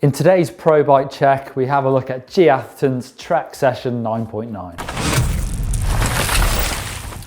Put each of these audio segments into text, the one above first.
In today's Pro Bike Check, we have a look at Gee Atherton's Trek Session 9.9.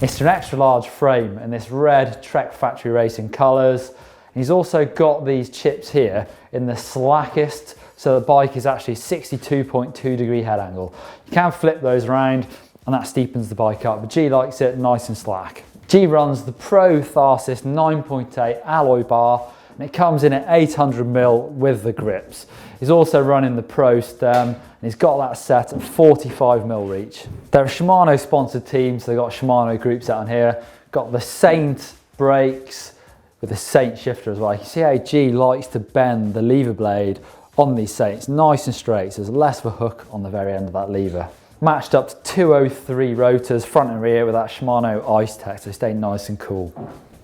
It's an extra large frame in this red Trek Factory Racing colours. He's also got these chips here in the slackest, so the bike is actually 62.2 degree head angle. You can flip those around and that steepens the bike up, but Gee likes it nice and slack. Gee runs the Pro Tharsis 9.8 alloy bar, and it comes in at 800mm with the grips. He's also running the Pro stem, and he's got that set at 45mm reach. They're a Shimano sponsored team, so they've got Shimano groups out on here. Got the Saint brakes with the Saint shifter as well. You can see how Gee likes to bend the lever blade on these Saints, nice and straight, so there's less of a hook on the very end of that lever. Matched up to 203 rotors, front and rear, with that Shimano Ice Tech, so they stay nice and cool.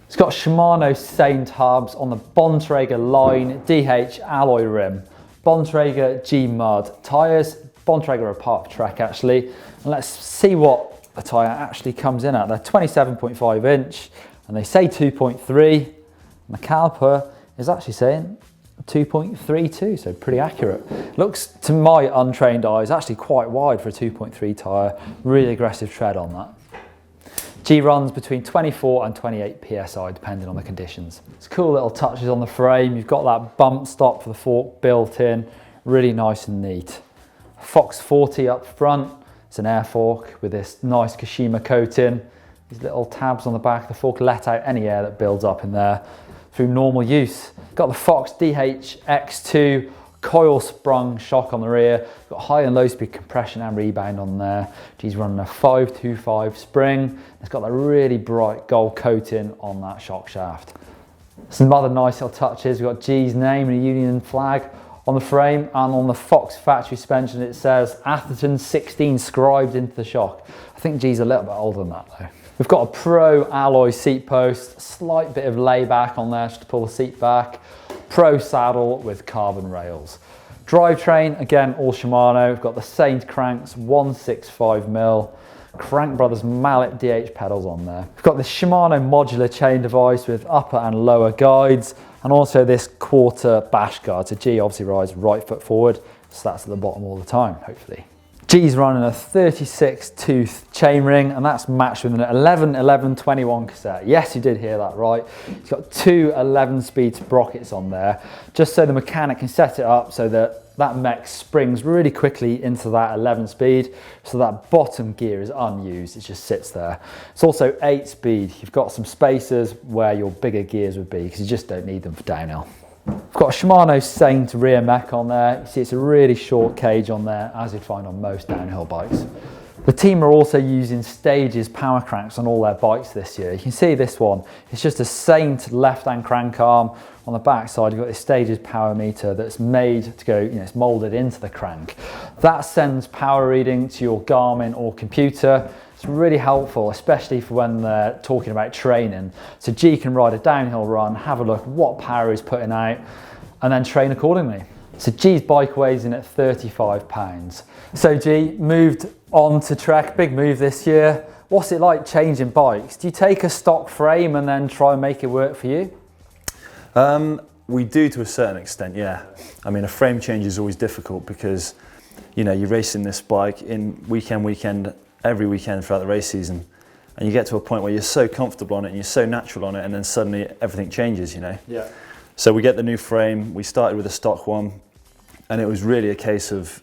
It's got Shimano Saint hubs on the Bontrager Line DH alloy rim. Bontrager Gee Mud tyres. Bontrager are part of Trek actually. And let's see what the tyre actually comes in at. They're 27.5 inch and they say 2.3. And the caliper is actually saying 2.32, so pretty accurate. Looks, to my untrained eyes, actually quite wide for a 2.3 tyre. Really aggressive tread on that. Gee runs between 24 and 28 PSI depending on the conditions. It's cool little touches on the frame. You've got that bump stop for the fork built in, really nice and neat. Fox 40 up front, it's an air fork with this nice Kashima coating. These little tabs on the back of the fork let out any air that builds up in there through normal use. Got the Fox DH X2 coil sprung shock on the rear, got high and low speed compression and rebound on there. Gee's running a 525 spring. It's got that really bright gold coating on that shock shaft. Some other nice little touches. We've got Gee's name and a Union flag on the frame, and on the Fox factory suspension it says Atherton 16 scribed into the shock. I think Gee's a little bit older than that though. We've got a Pro alloy seat post, slight bit of layback on there just to pull the seat back. Pro saddle with carbon rails. Drivetrain, again, all Shimano. We've got the Saint cranks, 165mm. Crank Brothers mallet DH pedals on there. We've got the Shimano modular chain device with upper and lower guides, and also this quarter bash guard. So Gee obviously rides right foot forward, so that's at the bottom all the time, hopefully. Gee's running a 36 tooth chainring, and that's matched with an 11-11-21 cassette. Yes, you did hear that right. It's got two 11-speed sprockets on there, just so the mechanic can set it up so that that mech springs really quickly into that 11 speed, so that bottom gear is unused, it just sits there. It's also 8-speed. You've got some spacers where your bigger gears would be, because you just don't need them for downhill. We've got a Shimano Saint rear mech on there. You see it's a really short cage on there, as you'd find on most downhill bikes. The team are also using Stages power cranks on all their bikes this year. You can see this one, it's just a Saint left-hand crank arm. On the back side you've got this Stages power meter that's made to go, it's moulded into the crank. That sends power reading to your Garmin or computer. It's really helpful, especially for when they're talking about training. So Gee can ride a downhill run, have a look at what power he's putting out, and then train accordingly. So Gee's bike weighs in at 35 pounds. So Gee moved on to Trek, big move this year. What's it like changing bikes? Do you take a stock frame and then try and make it work for you? We do to a certain extent, yeah. I mean, a frame change is always difficult because, you're racing this bike in weekend, every weekend throughout the race season, and you get to a point where you're so comfortable on it and you're so natural on it, and then suddenly everything changes, Yeah. So we get the new frame. We started with a stock one, and it was really a case of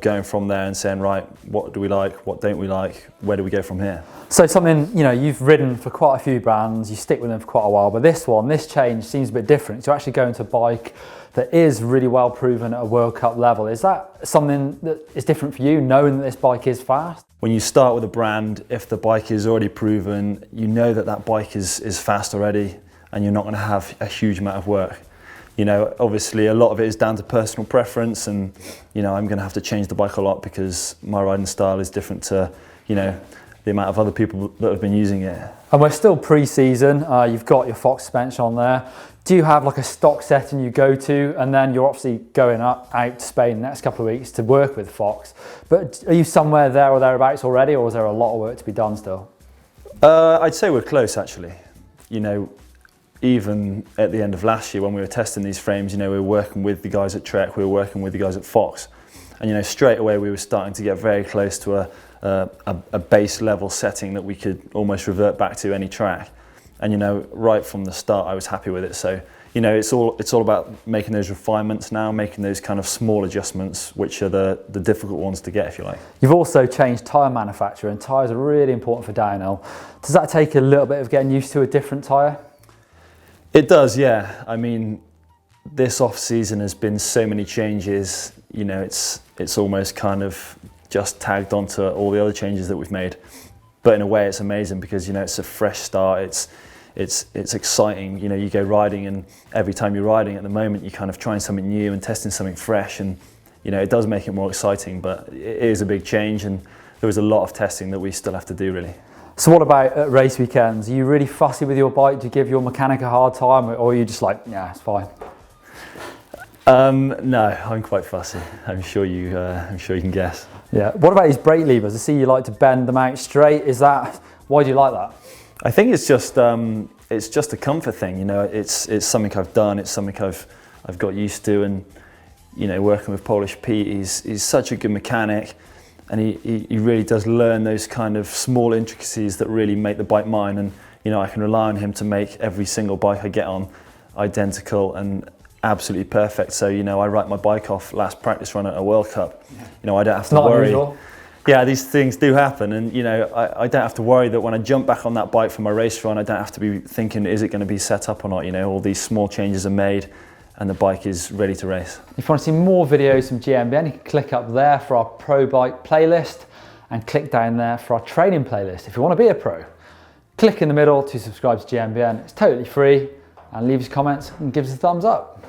going from there and saying, right, what do we like, what don't we like, where do we go from here? So something, you've ridden for quite a few brands, you stick with them for quite a while, but this change seems a bit different. So actually going to a bike that is really well proven at a World Cup level. Is that something that is different for you, knowing that this bike is fast? When you start with a brand, if the bike is already proven, you know that bike is fast already, and you're not going to have a huge amount of work. Obviously a lot of it is down to personal preference, and I'm going to have to change the bike a lot because my riding style is different to the amount of other people that have been using it. And we're still pre-season. You've got your Fox suspension on there. Do you have like a stock setting you go to, and then you're obviously going out to Spain the next couple of weeks to work with Fox, but are you somewhere there or thereabouts already, or is there a lot of work to be done still? I'd say we're close actually. even at the end of last year when we were testing these frames, you know, we were working with the guys at Trek, we were working with the guys at Fox, and you know, straight away we were starting to get very close to a base level setting that we could almost revert back to any track. And you know, right from the start I was happy with it. So you know, it's all about making those refinements now, making those kind of small adjustments, which are the difficult ones to get, if you like. You've also changed tyre manufacturer, and tyres are really important for downhill. Does that take a little bit of getting used to a different tyre? It does, yeah. I mean, this off season has been so many changes. You know, it's almost kind of just tagged onto all the other changes that we've made. But in a way, it's amazing because you know it's a fresh start. It's exciting. You know, you go riding, and every time you're riding at the moment, you're kind of trying something new and testing something fresh, and you know, it does make it more exciting. But it is a big change, and there was a lot of testing that we still have to do, really. So what about at race weekends? Are you really fussy with your bike? Do you give your mechanic a hard time, or are you just like, yeah, it's fine? No, I'm quite fussy. I'm sure you can guess. Yeah. What about his brake levers? I see you like to bend them out straight. Why do you like that? I think it's just a comfort thing. You know, it's something I've done. It's something I've got used to, and you know, working with Polish Pete, he's such a good mechanic. And he really does learn those kind of small intricacies that really make the bike mine. And you know, I can rely on him to make every single bike I get on identical and absolutely perfect. So you know, I write my bike off last practice run at a World Cup. You know, I don't have to worry. Unusual. Yeah, these things do happen, and you know, I don't have to worry that when I jump back on that bike for my race run, I don't have to be thinking, is it going to be set up or not? You know, all these small changes are made, and the bike is ready to race. If you want to see more videos from GMBN, you can click up there for our pro bike playlist and click down there for our training playlist. If you want to be a pro, click in the middle to subscribe to GMBN. It's totally free, and leave us comments and give us a thumbs up.